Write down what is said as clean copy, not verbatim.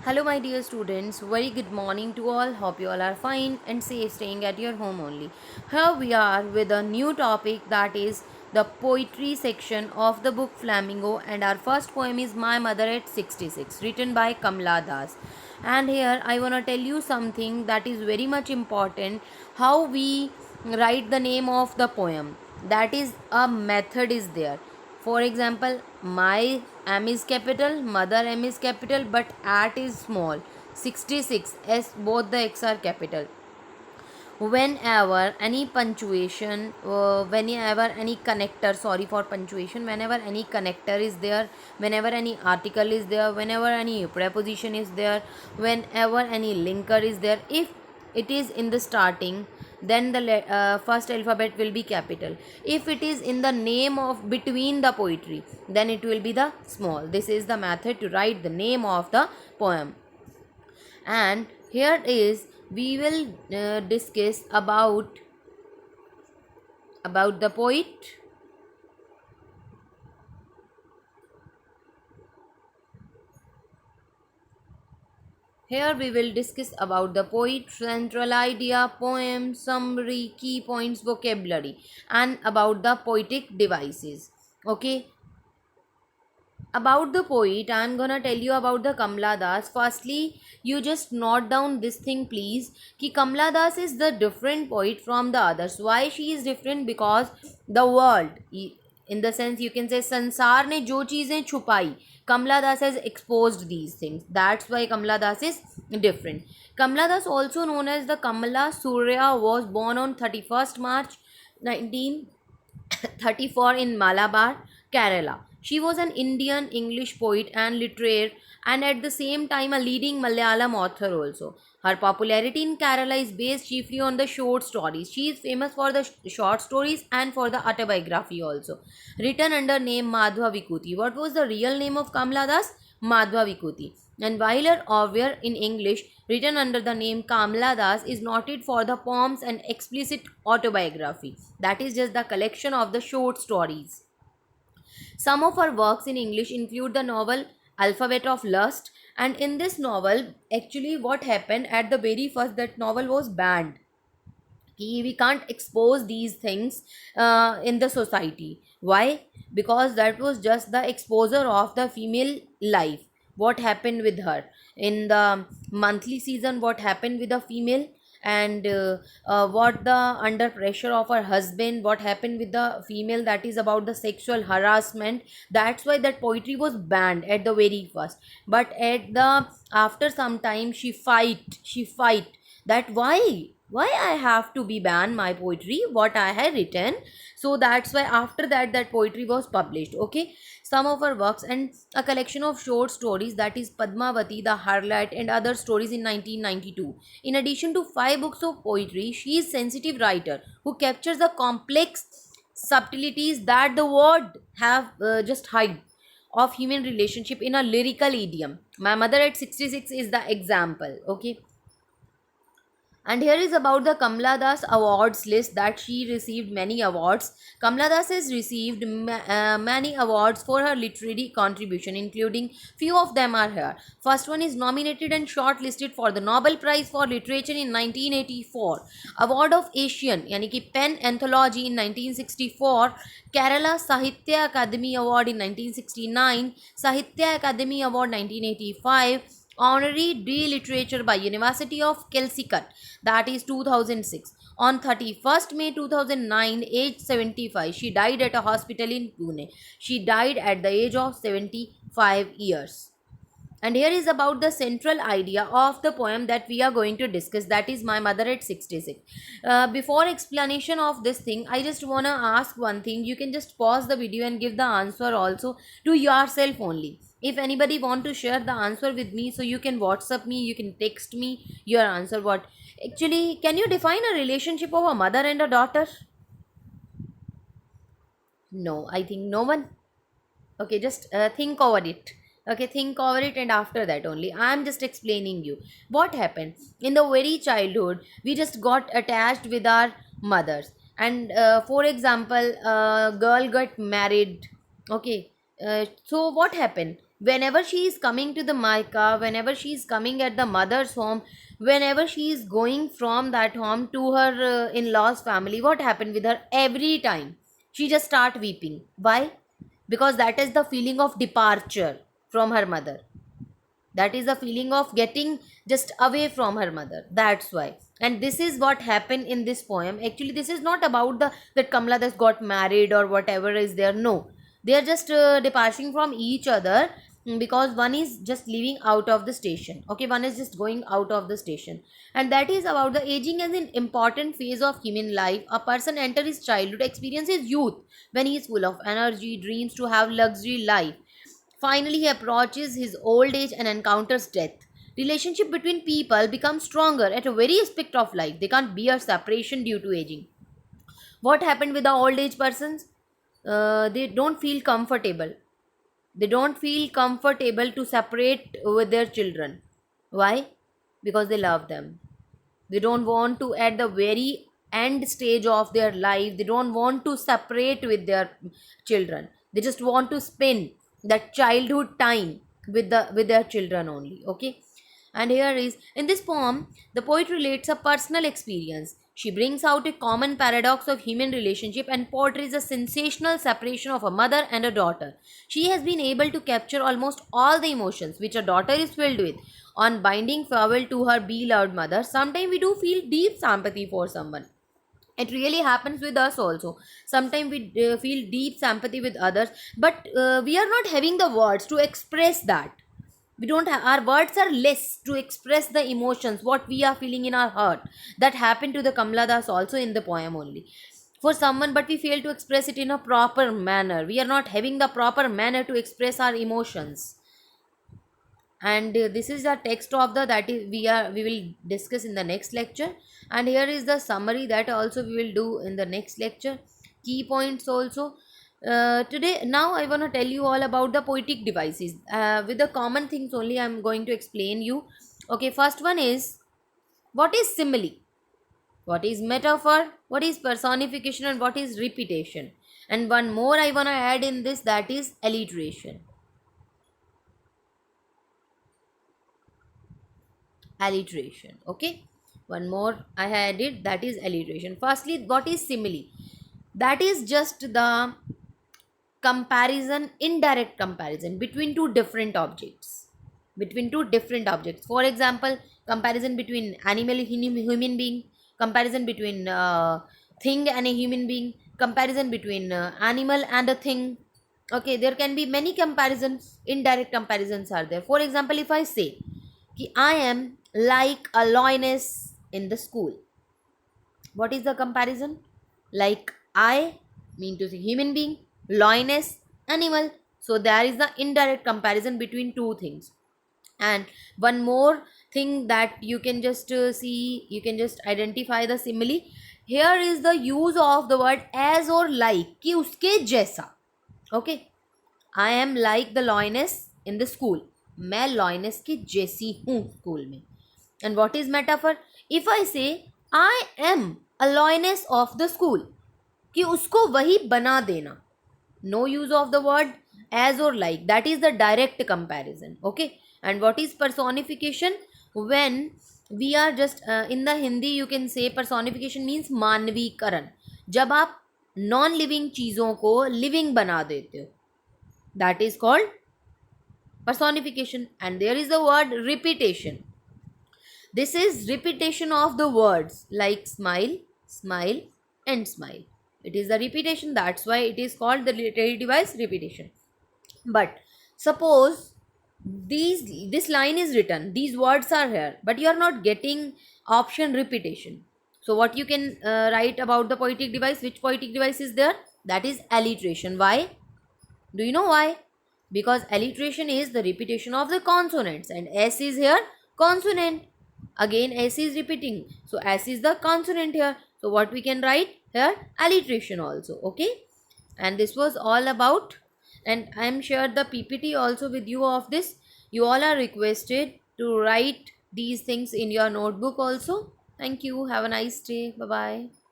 Hello, my dear students. Very good morning to all. Hope you all are fine and safe, staying at your home only. Here we are with a new topic, that is the poetry section of the book Flamingo. And our first poem is My Mother at 66, written by Kamla Das. And here I want to tell you something that is very much important, how we write the name of the poem. That is, a method is there. For example, my M is capital, mother M is capital, but at is small. 66 S, both the X are capital. Whenever any punctuation, whenever any connector, sorry for punctuation, whenever any connector is there, whenever any article is there, whenever any preposition is there, whenever any linker is there, if it is in the starting, then the first alphabet will be capital. If it is in the name of between the poetry, then it will be the small. This is the method to write the name of the poem. And here is, we will discuss about the poet. Here we will discuss about the poet, central idea, poem, summary, key points, vocabulary, and about the poetic devices. Okay, about the poet, I'm gonna tell you about the Kamla Das. Firstly, you just note down this thing please, ki Kamla Das is the different poet from the others. Why she is different? Because the world, in the sense you can say sansar ne jo cheezein छुपाई, Kamla Das has exposed these things. That's why Kamla Das is different. Kamla Das, also known as the Kamala Surya, was born on 31st March 1934 in Malabar, Kerala. She was an Indian English poet and literary, and at the same time a leading Malayalam author also. Her popularity in Kerala is based chiefly on the short stories. She is famous for the short stories and for the autobiography also. Written under name Madhva Vikuti. What was the real name of Kamla Das? Madhva Vikuti. And while her Over in English, written under the name Kamla Das, is noted for the poems and explicit autobiography. That is just the collection of the short stories. Some of her works in English include the novel Alphabet of Lust, and in this novel, actually, what happened at the very first, that novel was banned. We can't expose these things in the society. Why? Because that was just the exposure of the female life. What happened with her in the monthly season? What happened with the female? And what the under pressure of her husband, what happened with the female, that is about the sexual harassment. That's why that poetry was banned at the very first. But at the after some time, she fight that why I have to be banned my poetry, what I had written. So that's why after that, that poetry was published. Okay, some of her works and a collection of short stories, that is Padmavati, the Harlot, and other stories in 1992. In addition to 5 books of poetry, she is sensitive writer who captures the complex subtleties that the word have just hide of human relationship in a lyrical idiom. My Mother at 66 is the example. Okay, and here is about the Kamla Das awards list, that she received many awards. Kamla Das has received many awards for her literary contribution, including few of them are here. First one is nominated and shortlisted for the Nobel Prize for Literature in 1984, Award of Asian yani ki Pen Anthology in 1964, Kerala Sahitya Akademi Award in 1969, Sahitya Akademi Award 1985, Honorary D Literature by University of Calicut, that is 2006. On 31st May 2009, age 75, she died at a hospital in Pune. She died at the age of 75 years. And here is about the central idea of the poem that we are going to discuss, that is My Mother at 66. Before explanation of this thing, I just want to ask one thing. You can just pause the video and give the answer also to yourself only. If anybody want to share the answer with me, so you can WhatsApp me, you can text me your answer. What actually, can you define a relationship of a mother and a daughter? No, I think no one. Okay, just think over it. Okay, think over it, and after that only I'm just explaining you what happened in the very childhood. We just got attached with our mothers, and for example, girl got married. Okay, so what happened? Whenever she is coming to the Maika, whenever she is coming at the mother's home, whenever she is going from that home to her in-laws family, what happened with her? Every time she just start weeping. Why? Because that is the feeling of departure from her mother. That is the feeling of getting just away from her mother. That's why. And this is what happened in this poem. Actually, this is not about the that Kamala Das got married or whatever is there. No, they are just departing from each other, because one is just leaving out of the station. Okay, one is just going out of the station, and that is about the aging as an important phase of human life. A person enters his childhood, experiences youth when he is full of energy, dreams to have luxury life. Finally, he approaches his old age and encounters death. Relationship between people becomes stronger at a very aspect of life. They can't bear separation due to aging. What happened with the old age persons? They don't feel comfortable. They don't feel comfortable to separate with their children. Why? Because they love them. They don't want to, at the very end stage of their life, they don't want to separate with their children. They just want to spend that childhood time with their children only. Okay. And here is, in this poem, the poet relates a personal experience. She brings out a common paradox of human relationship and portrays a sensational separation of a mother and a daughter. She has been able to capture almost all the emotions which a daughter is filled with. On binding farewell to her beloved mother, sometimes we do feel deep sympathy for someone. It really happens with us also. Sometimes we feel deep sympathy with others, but we are not having the words to express that. We don't have, our words are less to express the emotions what we are feeling in our heart. That happened to the Kamala Das also in the poem only for someone, but we fail to express it in a proper manner. We are not having the proper manner to express our emotions. And this is the text of the that is we will discuss in the next lecture. And here is the summary that also we will do in the next lecture, key points also. Today now I want to tell you all about the poetic devices, with the common things only I'm going to explain you. Okay, first one is, what is simile, what is metaphor, what is personification, and what is repetition. And one more I want to add in this, that is alliteration. Alliteration. Okay, one more I had it, that is alliteration. Firstly, what is simile? That is just the comparison, indirect comparison between two different objects, between two different objects. For example, comparison between animal and human being, comparison between thing and a human being, comparison between animal and a thing. Okay, there can be many comparisons, indirect comparisons are there. For example, if I say कि I am like a lioness in the school. What is the comparison? Like I mean to say human being, lioness, animal. So there is the indirect comparison between two things. And one more thing that you can just see, you can just identify the simile. Here is the use of the word as or like, कि उसके जैसा. Okay, I am like the lioness in the school. मैं lioness की जैसी हूँ school में. And what is metaphor? If I say I am a lioness of the school, कि उसको वही बना देना. No use of the word as or like. That is the direct comparison. Okay. And what is personification? When we are just in the Hindi, you can say personification means मानवीकरण. जब आप non living चीज़ों को living बना देते हो, that is called personification. And there is the word repetition. This is repetition of the words like smile, smile, and smile. It is the repetition. That's why it is called the literary device repetition. But suppose this line is written, these words are here, but you are not getting option repetition. So what you can write about the poetic device? Which poetic device is there? That is alliteration. Why? Do you know why? Because alliteration is the repetition of the consonants, and S is here consonant. Again S is repeating, so S is the consonant here. So what we can write here? Alliteration also. Okay, and this was all about, and I am shared the PPT also with you of this. You all are requested to write these things in your notebook also. Thank you. Have a nice day. Bye bye.